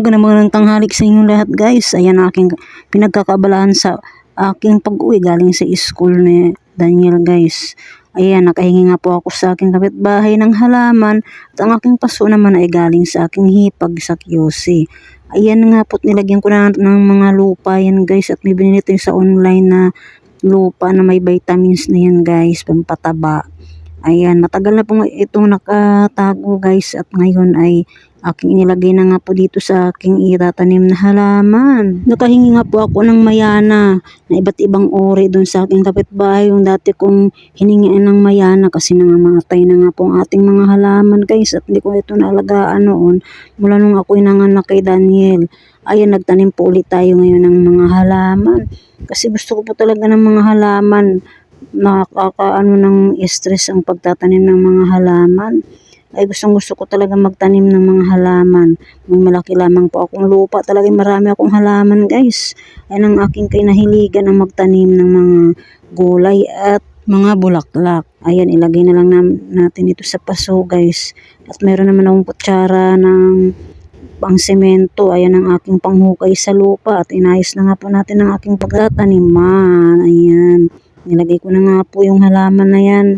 Magandang tanghali sa inyong lahat guys. Ayan ang aking pinagkakaabalahan sa aking pag-uwi galing sa school ni Daniel guys. Ayan, nakahingi nga po ako sa aking kapitbahay ng halaman at ang aking paso naman ay galing sa aking hipag sa QC. Ayan nga po, nilagyan ko na ng mga lupa yan guys at may binili tayo sa online na lupa na may vitamins na yan guys, pampataba. Ayan, matagal na po itong nakatago guys at ngayon ay aking inilagay na nga po dito sa aking itatanim na halaman. Nakahingi nga po ako ng mayana na iba't ibang uri doon sa aking kapitbahay. Yung dati kong hiningian ng mayana kasi nangamatay na nga po ang ating mga halaman guys at hindi ko ito naalagaan noon mula nung ako'y nanganak kay Daniel. Ayan, nagtanim po ulit tayo ngayon ng mga halaman kasi gusto ko po talaga ng mga halaman. Nakakaano ng stress ang pagtatanim ng mga halaman. Ay gustong-gusto ko talaga magtanim ng mga halaman. May malaki lamang po akong lupa. Talagang marami akong halaman guys. Ayan ang aking kinahiligan ang magtanim ng mga gulay at mga bulaklak. Ayan, ilagay na lang natin ito sa paso guys. At meron naman akong kutsara ng pang semento. Ayan ang aking panghukay sa lupa. At inayos na nga po natin ang aking pagtataniman. Ayan. Nilagay ko na nga po yung halaman na yan.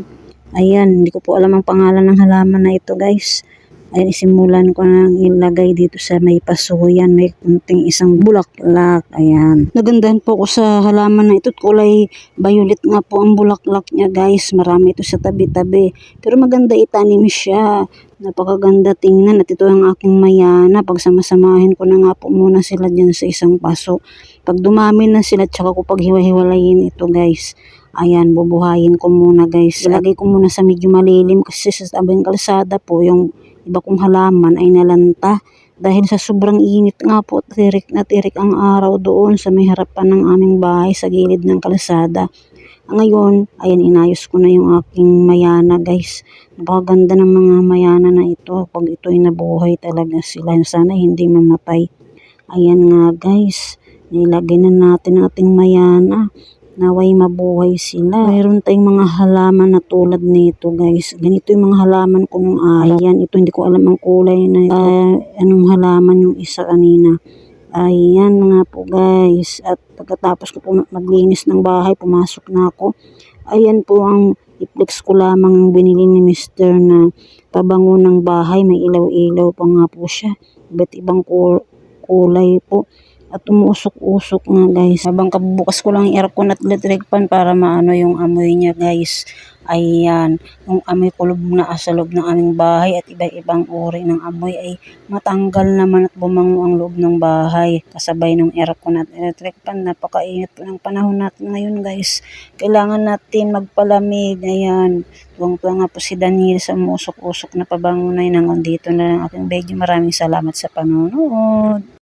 Ayan, hindi ko po alam ang pangalan ng halaman na ito guys. Ayan, isimulan ko na ilagay dito sa may paso. Yan, may kunting isang bulaklak. Ayan. Nagandahan po ko sa halaman na ito. Kulay violet nga po ang bulaklak niya guys. Marami ito sa tabi-tabi. Pero maganda itanim siya. Napakaganda tingnan at ito ang aking mayana. Pag samasamahin ko na nga po muna sila dyan sa isang paso. Pag dumami na sila, tsaka ko paghiwa-hiwalayin ito guys. Ayan, bubuhayin ko muna guys. Ilagay ko muna sa medyo malilim kasi sa tabing kalsada po yung iba kong halaman ay nalanta. Dahil sa sobrang init nga po, tirik na tirik ang araw doon sa may harapan ng aming bahay sa gilid ng kalsada. Ngayon, ayan, inayos ko na yung aking mayana guys. Napakaganda ng mga mayana na ito. Pag ito'y nabuhay talaga sila. Sana hindi mamatay. Ayan nga guys, nilagay na natin ang ating mayana. Naway mabuhay sila. Mayroon tayong mga halaman na tulad nito guys. Ganito yung mga halaman ko nung araw. Ayan, ito hindi ko alam ang kulay na ito. Anong halaman yung isa kanina. Ayan nga po guys. At pagkatapos ko po maglinis ng bahay, pumasok na ako. Ayan po ang i-flex ko lamang ang binili ni Mr. na pabango ng bahay. May ilaw-ilaw pa nga po siya. Iba't ibang kulay po. At umuusok-usok nga guys. Habang kabubukas ko lang yung aircon at electric fan para maano yung amoy niya guys. Ayan. Yung amoy kulob na sa loob ng aming bahay at iba-ibang uri ng amoy ay matanggal naman at bumango ang loob ng bahay. Kasabay ng aircon at electric fan. Napakainit po ng panahon natin ngayon guys. Kailangan natin magpalamig. Ayan. Tuwang-tuwa nga po si Daniel sa umusok-usok na pabango na yun. Hanggang dito na lang aking video. Maraming salamat sa panonood.